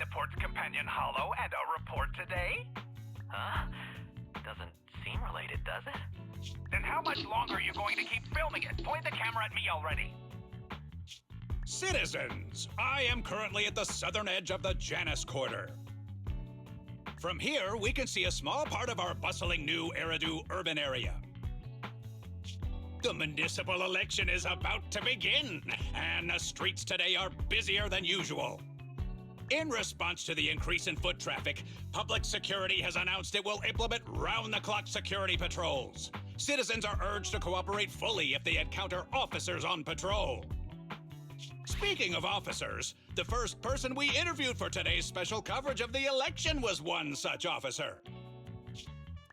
the port's companion hollow and a report today? Huh? Doesn't seem related, does it? Then how much longer are you going to keep filming it? Point the camera at me already. Citizens, I am currently at the southern edge of the Janus Quarter. From here, we can see a small part of our bustling new Eridu urban area. The municipal election is about to begin, and the streets today are busier than usual. In response to the increase in foot traffic, public security has announced it will implement round-the-clock security patrols. Citizens are urged to cooperate fully if they encounter officers on patrol. Speaking of officers, the first person we interviewed for today's special coverage of the election was one such officer.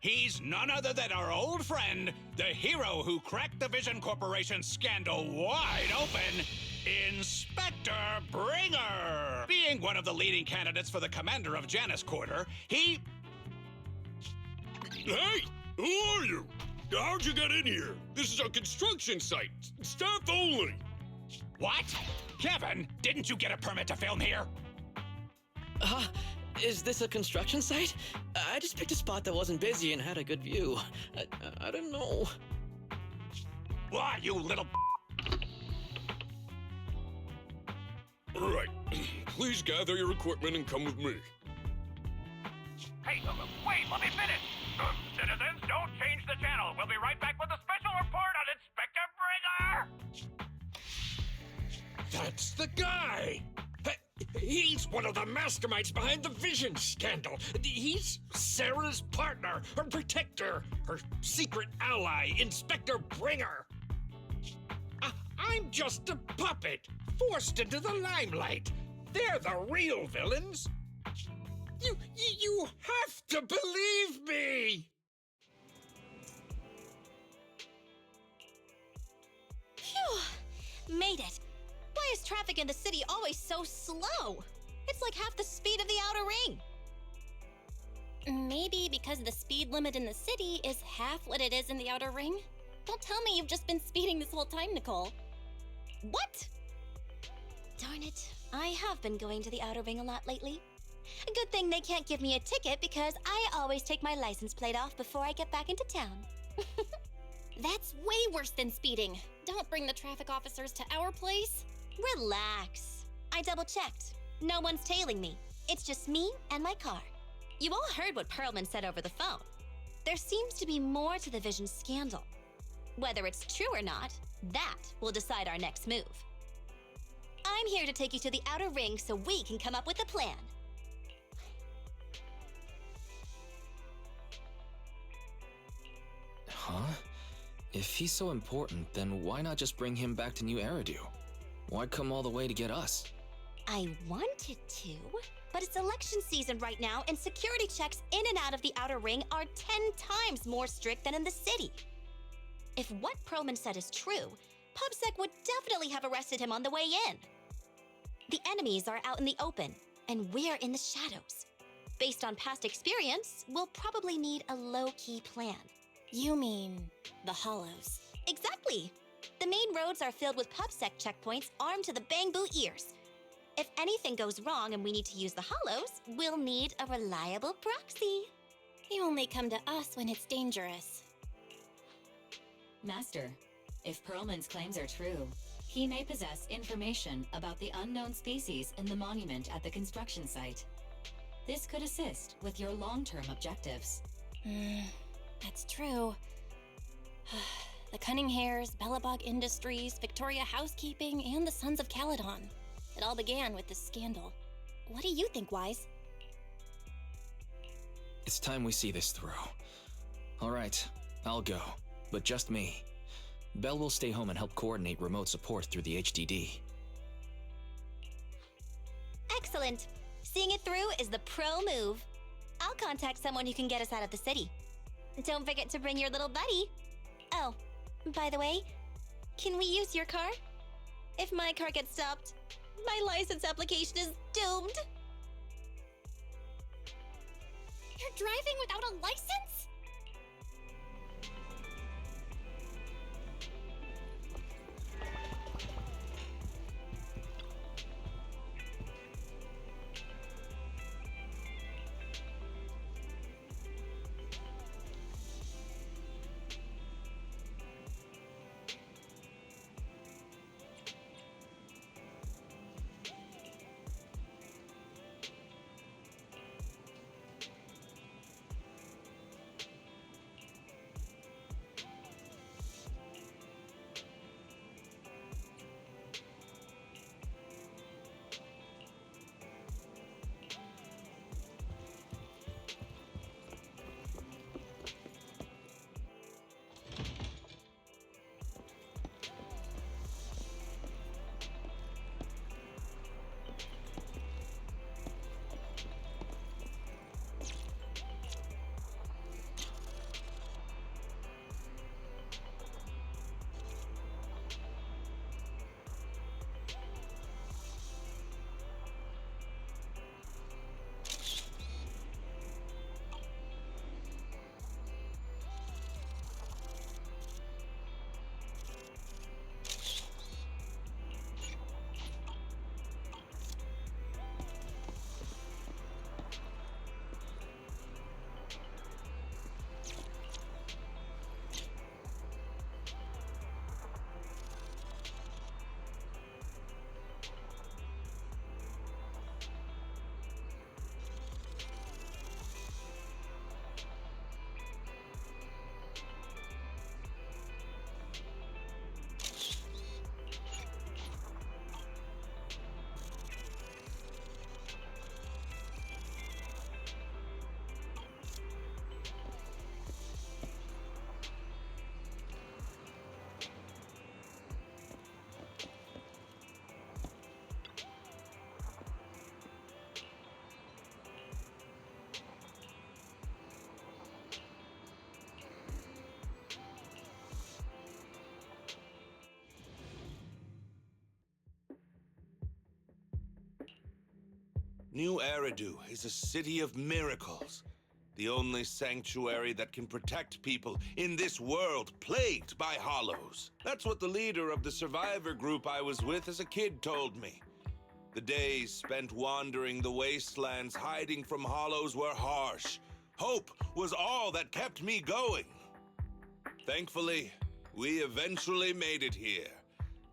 He's none other than our old friend, the hero who cracked the Vision Corporation scandal wide open, Inspector Bringer! Being one of the leading candidates for the commander of Janus Quarter, he... Hey! Who are you? How'd you get in here? This is a construction site. Staff only. What? Kevin, didn't you get a permit to film here? Is this a construction site? I just picked a spot that wasn't busy and had a good view. I don't know. Why, you little... All right. Please gather your equipment and come with me. Hey, wait, let me finish. Citizens, don't change the channel. We'll be right back with a special report on Inspector Bringer. That's the guy! He's one of the masterminds behind the Vision scandal. He's Sarah's partner, her protector, her secret ally, Inspector Bringer. I'm just a puppet, forced into the limelight. They're the real villains. You have to believe me! Phew! Made it. Why is traffic in the city always so slow? It's like half the speed of the outer ring. Maybe because the speed limit in the city is half what it is in the outer ring? Don't tell me you've just been speeding this whole time, Nicole. What? Darn it, I have been going to the outer ring a lot lately. A good thing they can't give me a ticket because I always take my license plate off before I get back into town. That's way worse than speeding. Don't bring the traffic officers to our place. Relax. I double-checked. No one's tailing me. It's just me and my car. You all heard what Perlman said over the phone. There seems to be more to the Vision scandal. Whether it's true or not, that will decide our next move. I'm here to take you to the outer ring so we can come up with a plan. Huh? If he's so important, then why not just bring him back to New Eridu? Why come all the way to get us? I wanted to, but it's election season right now and security checks in and out of the outer ring are 10 times more strict than in the city. If what Perlman said is true, PubSec would definitely have arrested him on the way in. The enemies are out in the open, and we're in the shadows. Based on past experience, we'll probably need a low-key plan. You mean the hollows? Exactly! The main roads are filled with PubSec checkpoints armed to the bang-boot ears. If anything goes wrong and we need to use the hollows, we'll need a reliable proxy. You only come to us when it's dangerous. Master, if Perlman's claims are true, he may possess information about the unknown species in the monument at the construction site. This could assist with your long-term objectives. That's true. The Cunning Hares, Bellabog Industries, Victoria Housekeeping, and the Sons of Caledon. It all began with this scandal. What do you think, Wise? It's time we see this through. All right, I'll go, but just me. Belle will stay home and help coordinate remote support through the HDD. Excellent. Seeing it through is the pro move. I'll contact someone who can get us out of the city. Don't forget to bring your little buddy. Oh, by the way, can we use your car? If my car gets stopped, my license application is doomed. You're driving without a license? New Eridu is a city of miracles. The only sanctuary that can protect people in this world plagued by hollows. That's what the leader of the survivor group I was with as a kid told me. The days spent wandering the wastelands hiding from hollows were harsh. Hope was all that kept me going. Thankfully, we eventually made it here.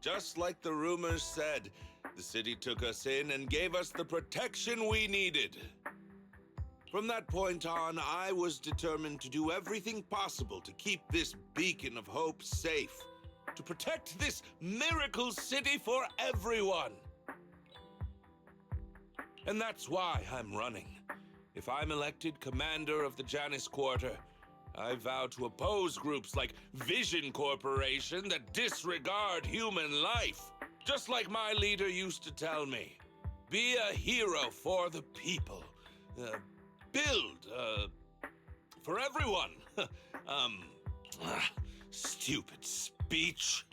Just like the rumors said, the city took us in and gave us the protection we needed. From that point on, I was determined to do everything possible to keep this beacon of hope safe, to protect this miracle city for everyone. And that's why I'm running. If I'm elected commander of the Janus Quarter, I vow to oppose groups like Vision Corporation that disregard human life. Just like my leader used to tell me, be a hero for the people. Build, for everyone. Stupid speech.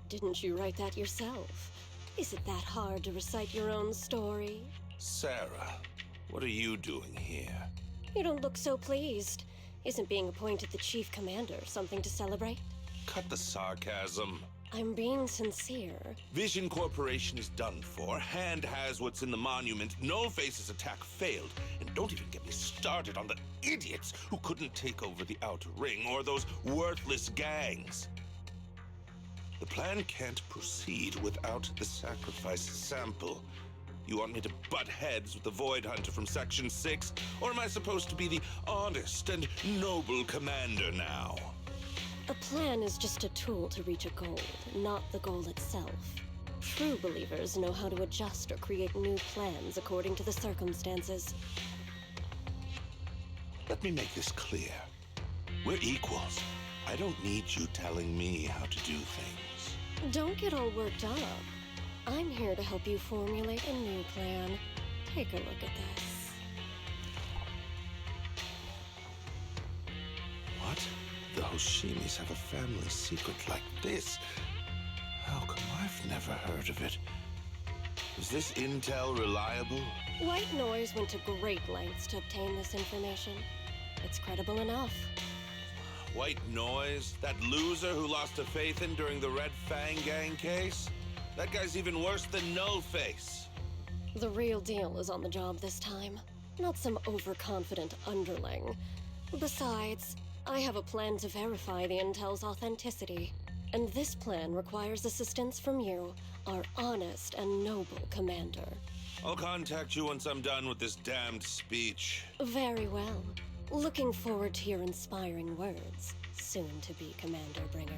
Didn't you write that yourself? Is it that hard to recite your own story? Sarah, what are you doing here? You don't look so pleased. Isn't being appointed the chief commander something to celebrate? Cut the sarcasm. I'm being sincere. Vision Corporation is done for. Hand has what's in the monument. Nullface's attack failed. And don't even get me started on the idiots who couldn't take over the Outer Ring or those worthless gangs. The plan can't proceed without the sacrifice sample. You want me to butt heads with the Void Hunter from Section 6? Or am I supposed to be the honest and noble commander now? A plan is just a tool to reach a goal, not the goal itself. True believers know how to adjust or create new plans according to the circumstances. Let me make this clear. We're equals. I don't need you telling me how to do things. Don't get all worked up. I'm here to help you formulate a new plan. Take a look at this. What? The Hoshimis have a family secret like this? How come I've never heard of it? Is this intel reliable? White Noise went to great lengths to obtain this information. It's credible enough. White Noise? That loser who lost to Phaethon during the Red Fang Gang case? That guy's even worse than Nullface. The real deal is on the job this time, not some overconfident underling. Besides, I have a plan to verify the intel's authenticity. And this plan requires assistance from you, our honest and noble commander. I'll contact you once I'm done with this damned speech. Very well. Looking forward to your inspiring words, soon-to-be Commander Bringer.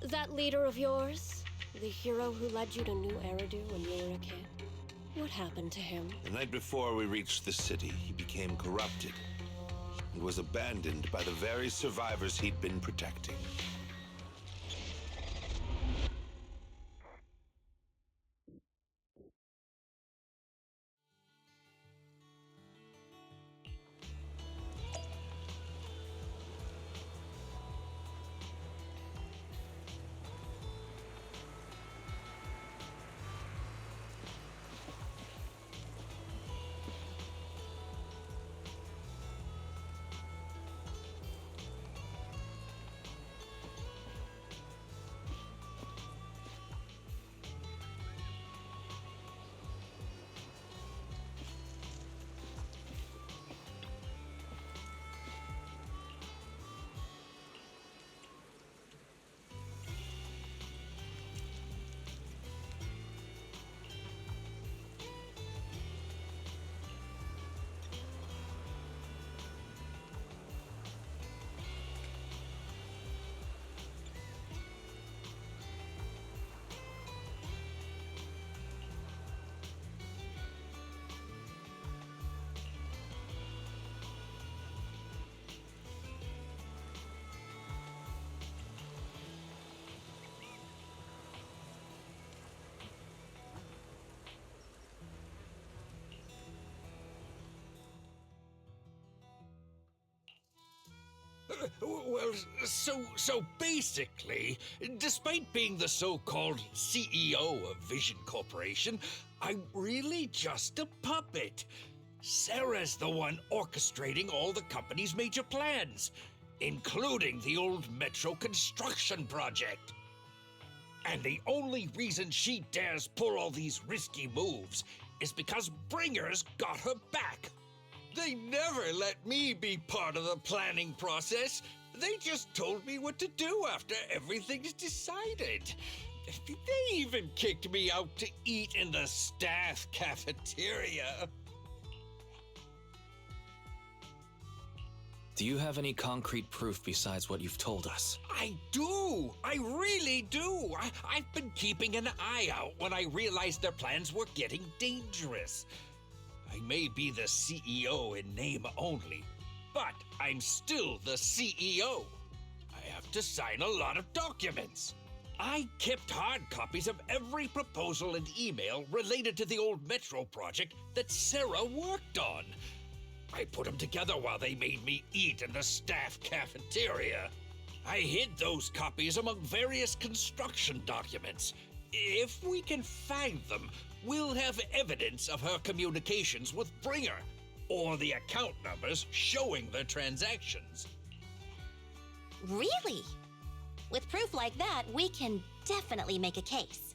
That leader of yours? The hero who led you to New Eridu when you were a kid? What happened to him? The night before we reached the city, he became corrupted and was abandoned by the very survivors he'd been protecting. Well, so basically, despite being the so-called CEO of Vision Corporation, I'm really just a puppet. Sarah's the one orchestrating all the company's major plans, including the old metro construction project. And the only reason she dares pull all these risky moves is because Bringer's got her back. They never let me be part of the planning process. They just told me what to do after everything's decided. They even kicked me out to eat in the staff cafeteria. Do you have any concrete proof besides what you've told us? I do! I really do! I've been keeping an eye out when I realized their plans were getting dangerous. I may be the CEO in name only, but I'm still the CEO. I have to sign a lot of documents. I kept hard copies of every proposal and email related to the old Metro project that Sarah worked on. I put them together while they made me eat in the staff cafeteria. I hid those copies among various construction documents. If we can find them, we'll have evidence of her communications with Bringer, or the account numbers showing the transactions. Really? With proof like that, we can definitely make a case.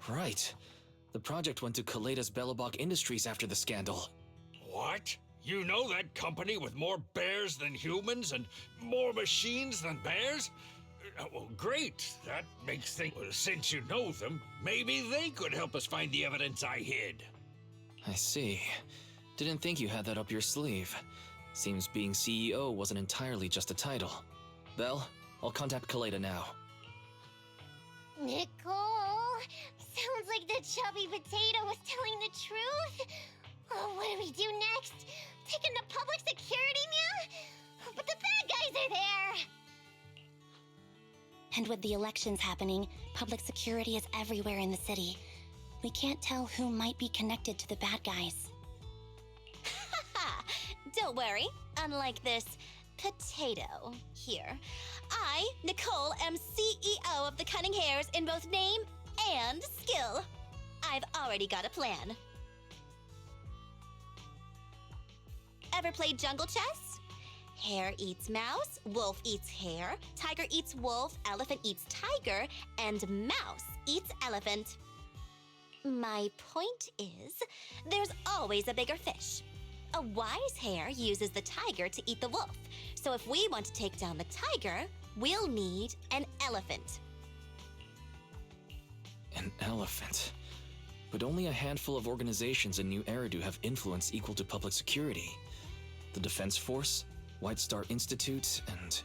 Right. The project went to Kaleda's Belobog Industries after the scandal. What? You know that company with more bears than humans and more machines than bears? Well, great. That makes things... Well, since you know them, maybe they could help us find the evidence I hid. I see. Didn't think you had that up your sleeve. Seems being CEO wasn't entirely just a title. Belle, I'll contact Kaleda now. Nicole, sounds like the chubby potato was telling the truth. Oh, what do we do next? Take him to public security now? But the bad guys are there. And with the elections happening, public security is everywhere in the city. We can't tell who might be connected to the bad guys. Don't worry. Unlike this potato here, I, Nicole, am CEO of the Cunning Hares in both name and skill. I've already got a plan. Ever played jungle chess? Hare eats mouse, wolf eats hare, tiger eats wolf, elephant eats tiger, and mouse eats elephant. My point is, there's always a bigger fish. A wise hare uses the tiger to eat the wolf. So if we want to take down the tiger, we'll need an elephant. An elephant? But only a handful of organizations in New Eridu have influence equal to public security. The Defense Force, White Star Institute, and...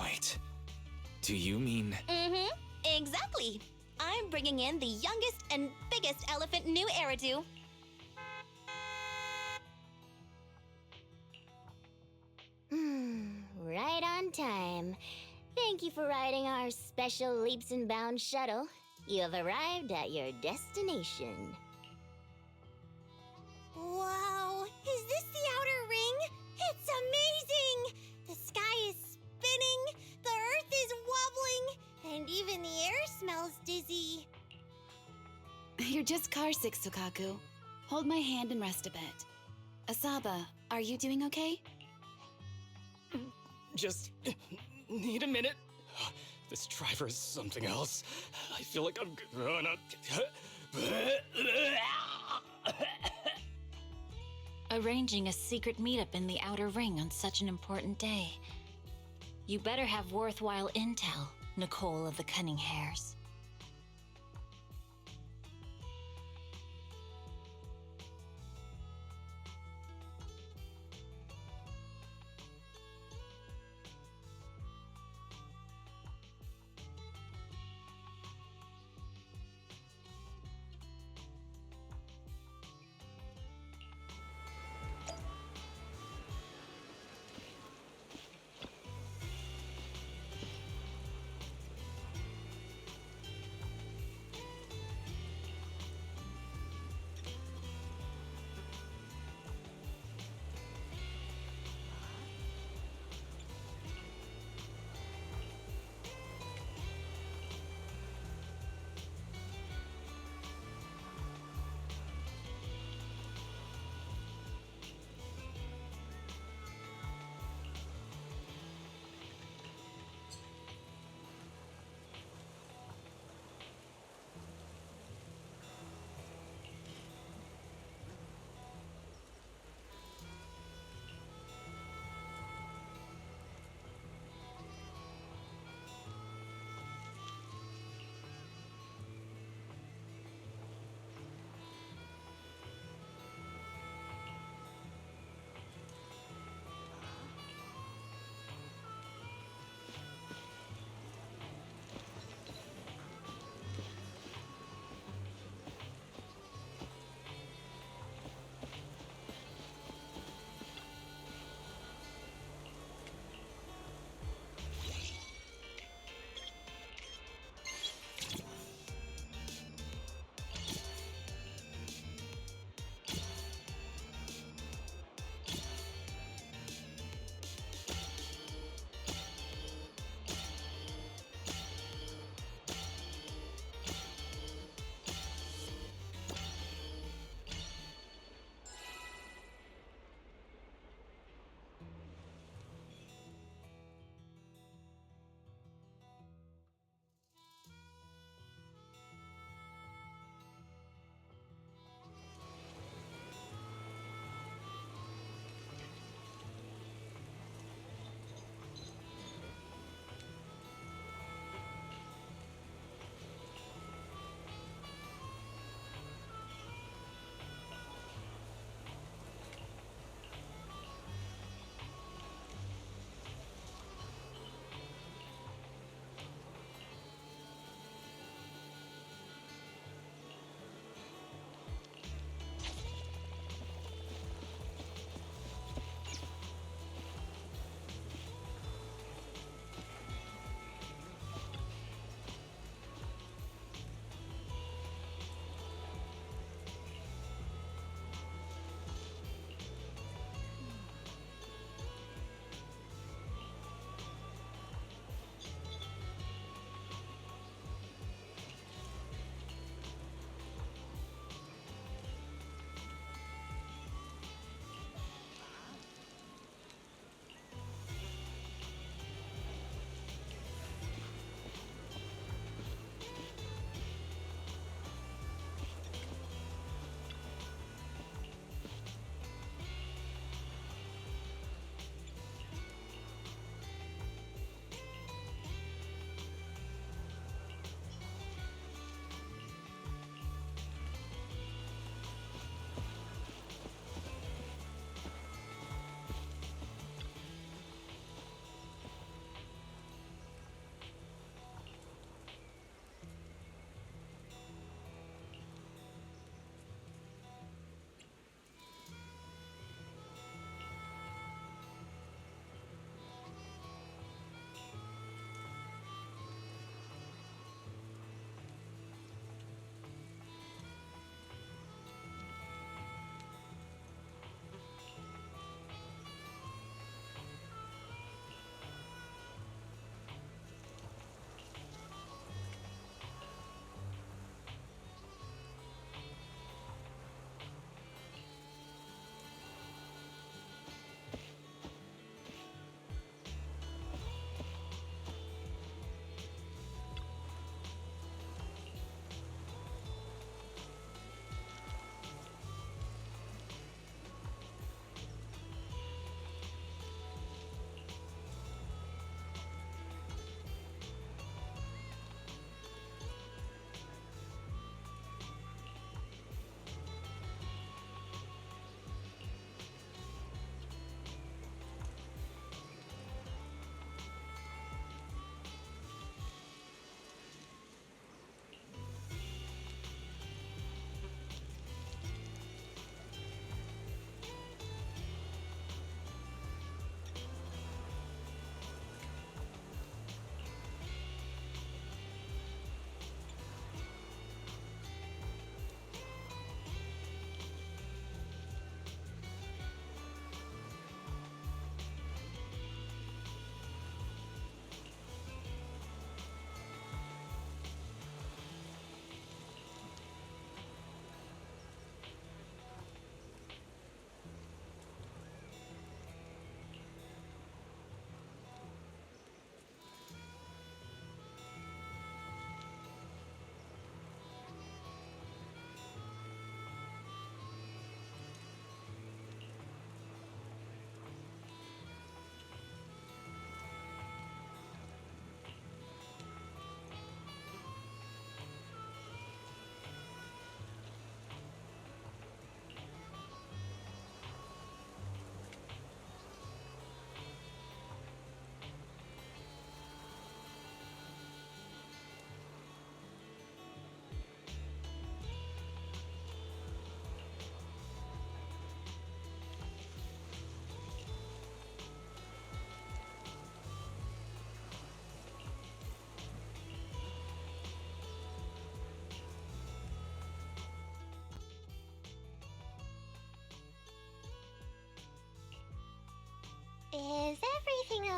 Wait, do you mean... Mm-hmm, exactly. I'm bringing in the youngest and biggest elephant in New Eridu. Right on time. Thank you for riding our special leaps and bounds shuttle. You have arrived at your destination. Wow, is this the outer ring? It's amazing! The sky is spinning, the earth is wobbling, and even the air smells dizzy. You're just carsick, Sukaku. Hold my hand and rest a bit. Asaba, are you doing okay? Just need a minute. This driver is something else. I feel like I'm gonna... Arranging a secret meetup in the Outer Ring on such an important day. You better have worthwhile intel, Nicole of the Cunning Hares.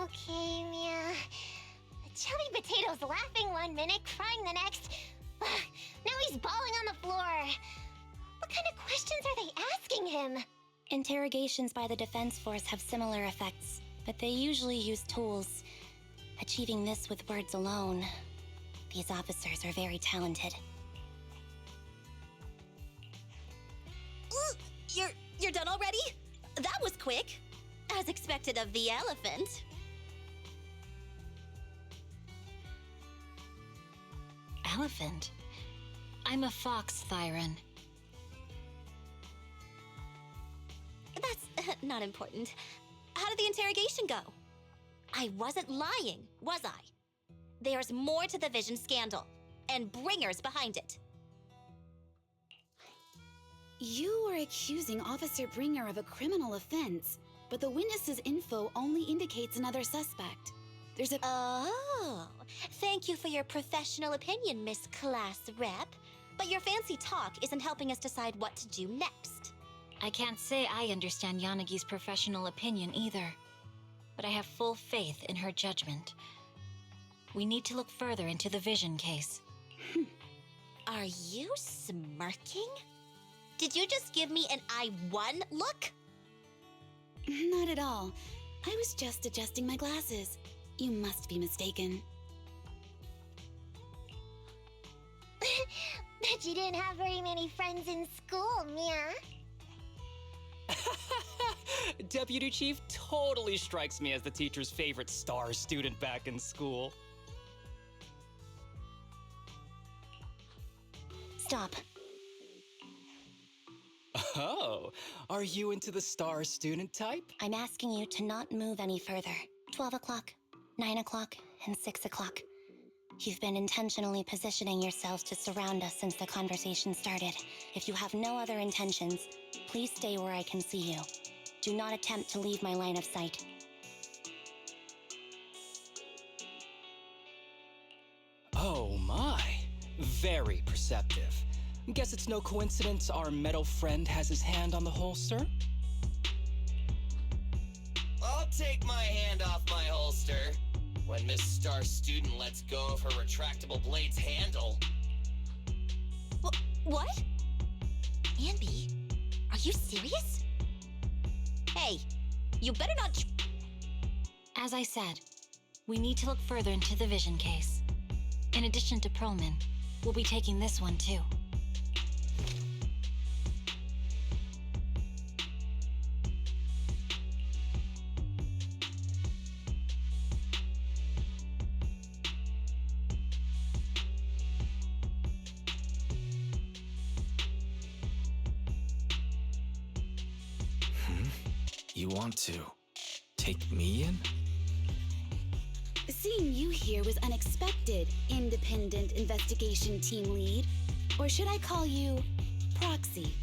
Okay, Mia. Chubby Potato's laughing one minute, crying the next. Now he's bawling on the floor. What kind of questions are they asking him? Interrogations by the Defense Force have similar effects, but they usually use tools. Achieving this with words alone. These officers are very talented. You're done already? That was quick. As expected of the elephant. Elephant? I'm a fox, Thyron. That's not important. How did the interrogation go? I wasn't lying, was I? There's more to the Vision scandal, and bringers behind it. You are accusing Officer Bringer of a criminal offense, but the witness's info only indicates another suspect. There's a— Oh, thank you for your professional opinion, Miss Class Rep. But your fancy talk isn't helping us decide what to do next. I can't say I understand Yanagi's professional opinion either, but I have full faith in her judgment. We need to look further into the Vision case. Are you smirking? Did you just give me an I won look? Not at all. I was just adjusting my glasses. You must be mistaken. Bet you didn't have very many friends in school, Mia. Deputy Chief totally strikes me as the teacher's favorite star student back in school. Stop. Oh, are you into the star student type? I'm asking you to not move any further. 12 o'clock, 9 o'clock, and 6 o'clock. You've been intentionally positioning yourselves to surround us since the conversation started. If you have no other intentions, please stay where I can see you. Do not attempt to leave my line of sight. Oh my, very perceptive. Guess it's no coincidence our metal friend has his hand on the holster? I'll take my hand off my holster when Miss Star Student lets go of her retractable blade's handle. What? Anby, are you serious? Hey, you better not— As I said, we need to look further into the Vision case. In addition to Perlman, we'll be taking this one too. You want to take me in? Seeing you here was unexpected, Independent Investigation Team Lead. Or should I call you Proxy?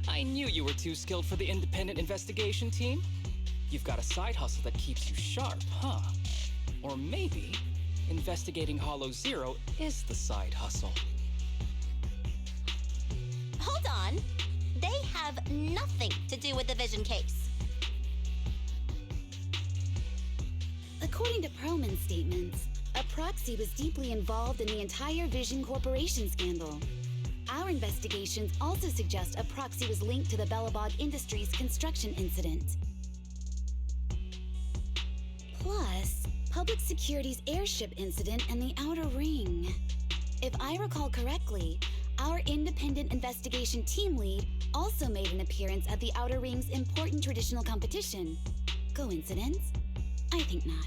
I knew you were too skilled for the Independent Investigation Team. You've got a side hustle that keeps you sharp, huh? Or maybe investigating Hollow Zero is the side hustle. Hold on. They have nothing to do with the Vision case. According to Perlman's statements, a proxy was deeply involved in the entire Vision Corporation scandal. Our investigations also suggest a proxy was linked to the Bellabog Industries construction incident. Plus, Public Security's airship incident and the Outer Ring. If I recall correctly, our Independent Investigation Team Lead also made an appearance at the Outer Ring's important traditional competition. Coincidence? I think not.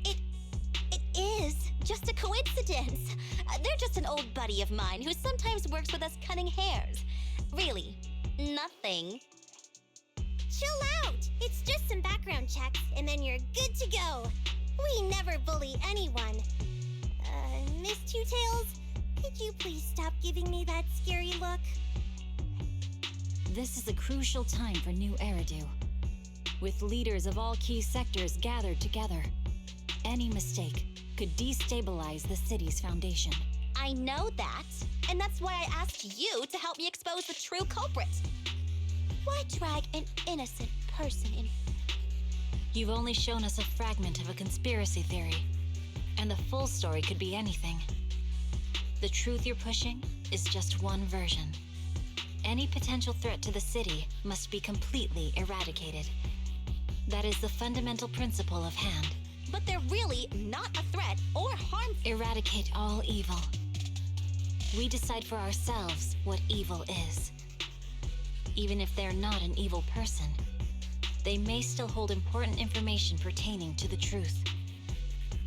It is just a coincidence. They're just an old buddy of mine who sometimes works with us cutting hairs. Really, nothing. Chill out! It's just some background checks, and then you're good to go. We never bully anyone. Miss Two Tails, could you please stop giving me that scary look? This is a crucial time for New Eridu. With leaders of all key sectors gathered together, any mistake could destabilize the city's foundation. I know that, and that's why I asked you to help me expose the true culprit. Why drag an innocent person in? You've only shown us a fragment of a conspiracy theory, and the full story could be anything. The truth you're pushing is just one version. Any potential threat to the city must be completely eradicated. That is the fundamental principle of Hand. But they're really not a threat or harm. Eradicate all evil. We decide for ourselves what evil is. Even if they're not an evil person, they may still hold important information pertaining to the truth.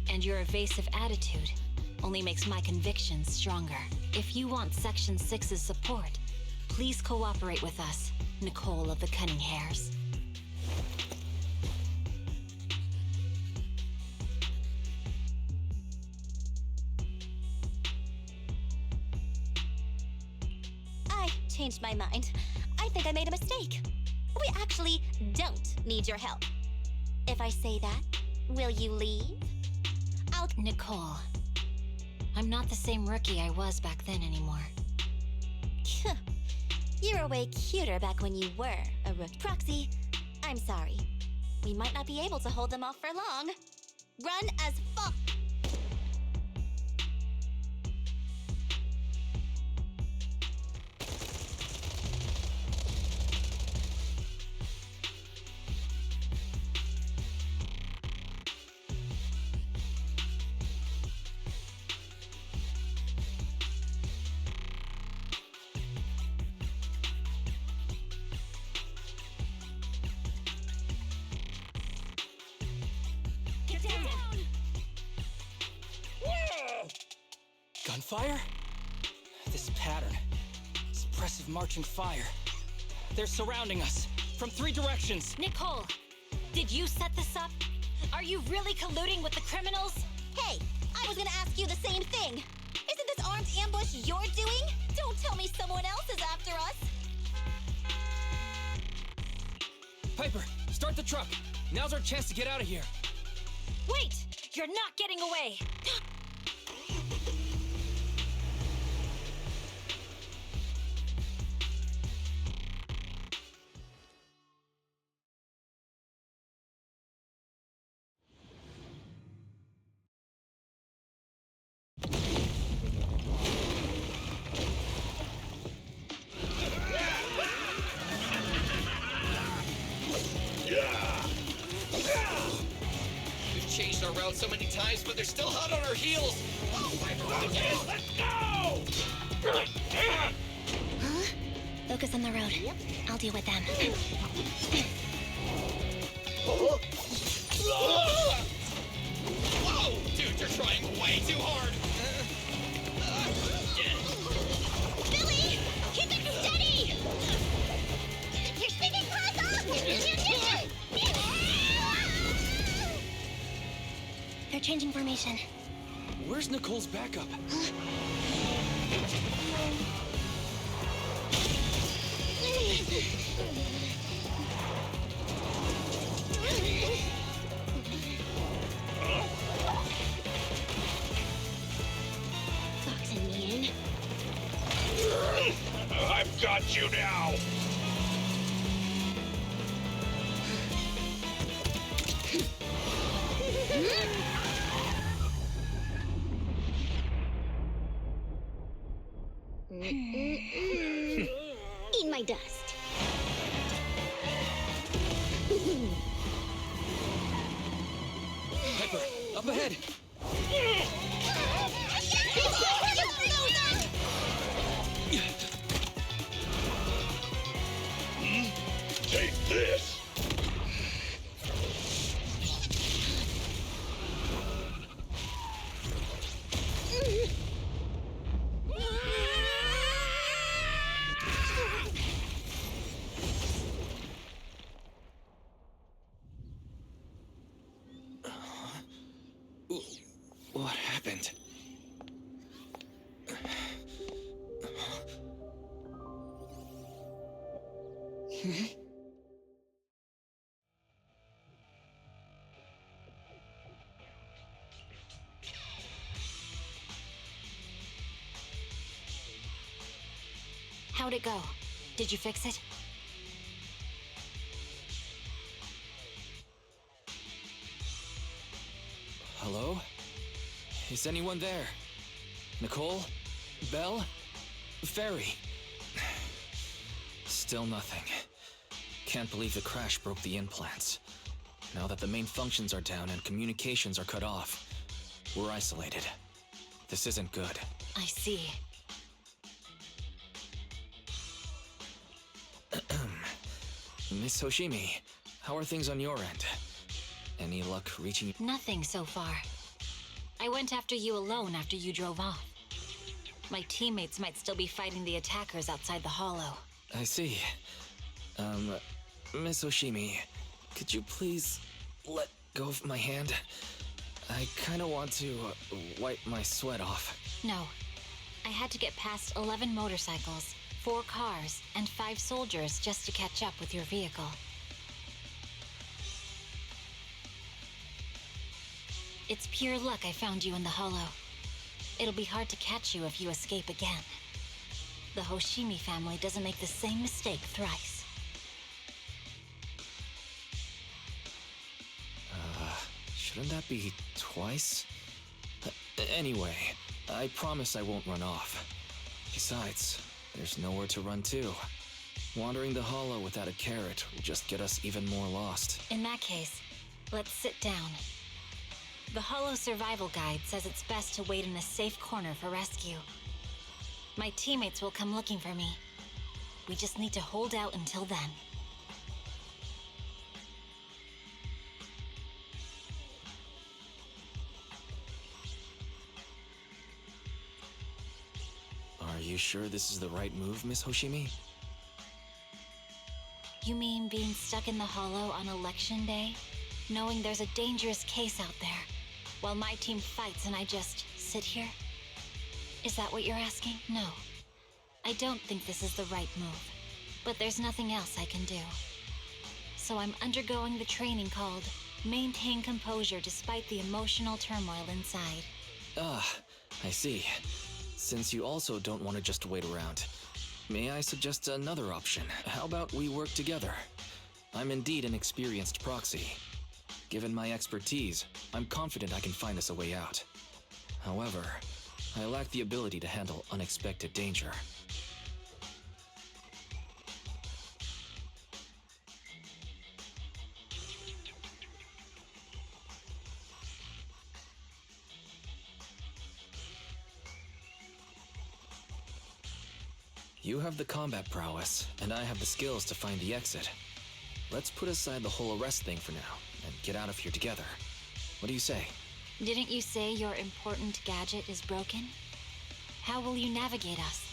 And your evasive attitude only makes my convictions stronger. If you want Section 6's support, please cooperate with us, Nicole of the Cunning Hairs. I changed my mind. I think I made a mistake. We actually don't need your help. If I say that, will you leave? Nicole, I'm not the same rookie I was back then anymore. You were way cuter back when you were a rook. Proxy, I'm sorry. We might not be able to hold them off for long. Run as fuck. Gunfire? This pattern. Suppressive marching fire. They're surrounding us from 3 directions. Nicole, did you set this up? Are you really colluding with the criminals? Hey, I was gonna ask you the same thing. Isn't this armed ambush you're doing? Don't tell me someone else is after us. Piper, start the truck. Now's our chance to get out of here. Wait! You're not getting away! We've changed our route so many times, but they're still hot on our heels. Let's go! Focus on the road. Yep. I'll deal with them. Whoa! Dude, you're trying way too hard. Billy! Keep it steady! You're sticking close off! They're changing formation. Where's Nicole's backup? Boxing me in. I've got you now! Eat my dust. Piper, up ahead! Take this! What happened? How'd it go? Did you fix it? Hello? Is anyone there? Nicole? Belle? Fairy? Still nothing. Can't believe the crash broke the implants. Now that the main functions are down and communications are cut off, we're isolated. This isn't good. I see. Miss Hoshimi, how are things on your end? Any luck reaching... Nothing so far. I went after you alone after you drove off. My teammates might still be fighting the attackers outside the hollow. I see. Miss Hoshimi, could you please let go of my hand? I kinda want to wipe my sweat off. No. I had to get past 11 motorcycles, 4 cars, and 5 soldiers just to catch up with your vehicle. It's pure luck I found you in the hollow. It'll be hard to catch you if you escape again. The Hoshimi family doesn't make the same mistake thrice. Shouldn't that be twice? Anyway, I promise I won't run off. Besides, there's nowhere to run to. Wandering the hollow without a carrot will just get us even more lost. In that case, let's sit down. The Hollow Survival Guide says it's best to wait in a safe corner for rescue. My teammates will come looking for me. We just need to hold out until then. Are you sure this is the right move, Miss Hoshimi? You mean being stuck in the hollow on election day? Knowing there's a dangerous case out there, while my team fights and I just sit here? Is that what you're asking? No. I don't think this is the right move, but there's nothing else I can do. So I'm undergoing the training called Maintain Composure Despite the Emotional Turmoil Inside. Ah, I see. Since you also don't want to just wait around, may I suggest another option? How about we work together? I'm indeed an experienced proxy. Given my expertise, I'm confident I can find us a way out. However, I lack the ability to handle unexpected danger. You have the combat prowess, and I have the skills to find the exit. Let's put aside the whole arrest thing for now, and get out of here together. What do you say? Didn't you say your important gadget is broken? How will you navigate us?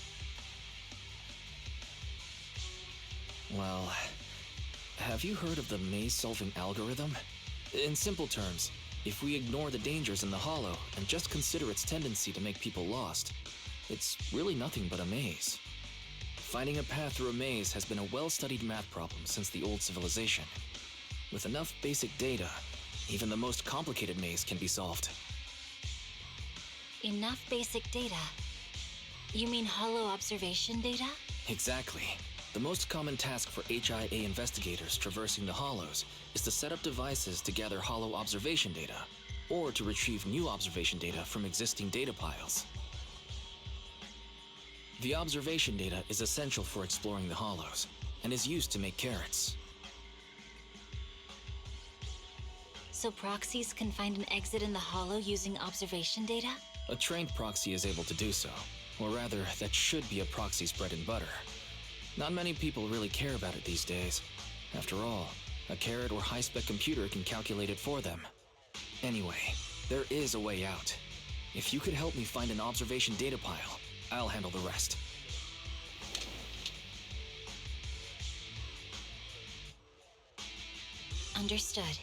Well, have you heard of the maze-solving algorithm? In simple terms, if we ignore the dangers in the hollow and just consider its tendency to make people lost, it's really nothing but a maze. Finding a path through a maze has been a well-studied math problem since the old civilization. With enough basic data, even the most complicated maze can be solved. Enough basic data? You mean hollow observation data? Exactly. The most common task for HIA investigators traversing the hollows is to set up devices to gather hollow observation data, or to retrieve new observation data from existing data piles. The observation data is essential for exploring the hollows, and is used to make carrots. So proxies can find an exit in the hollow using observation data? A trained proxy is able to do so, or rather, that should be a proxy's bread and butter. Not many people really care about it these days. After all, a carrot or high-spec computer can calculate it for them. Anyway, there is a way out. If you could help me find an observation data pile, I'll handle the rest. Understood.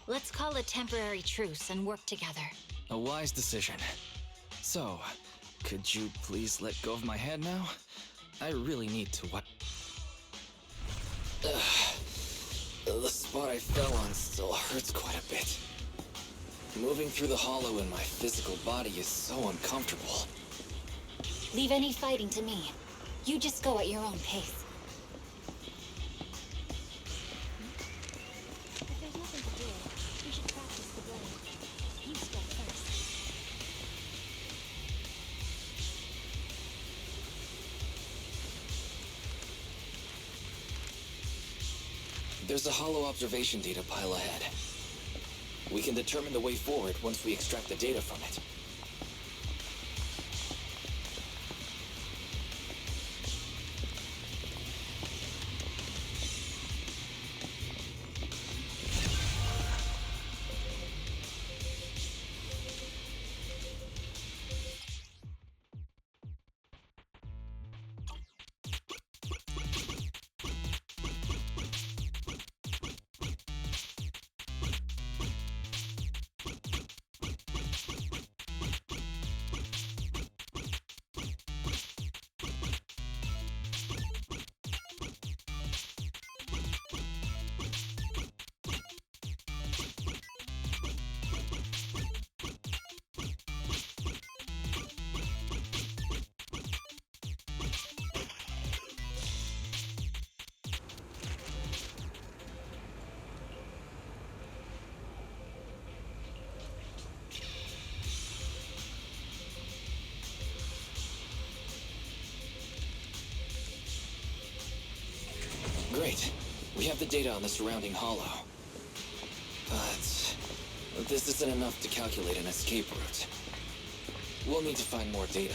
Let's call a temporary truce and work together. A wise decision. So, could you please let go of my head now? I really need to The spot I fell on still hurts quite a bit. Moving through the hollow in my physical body is so uncomfortable. Leave any fighting to me. You just go at your own pace. If there's nothing to do, we should practice the blade. You strike first. There's a hollow observation data pile ahead. We can determine the way forward once we extract the data from it. Great. We have the data on the surrounding hollow. But this isn't enough to calculate an escape route. We'll need to find more data.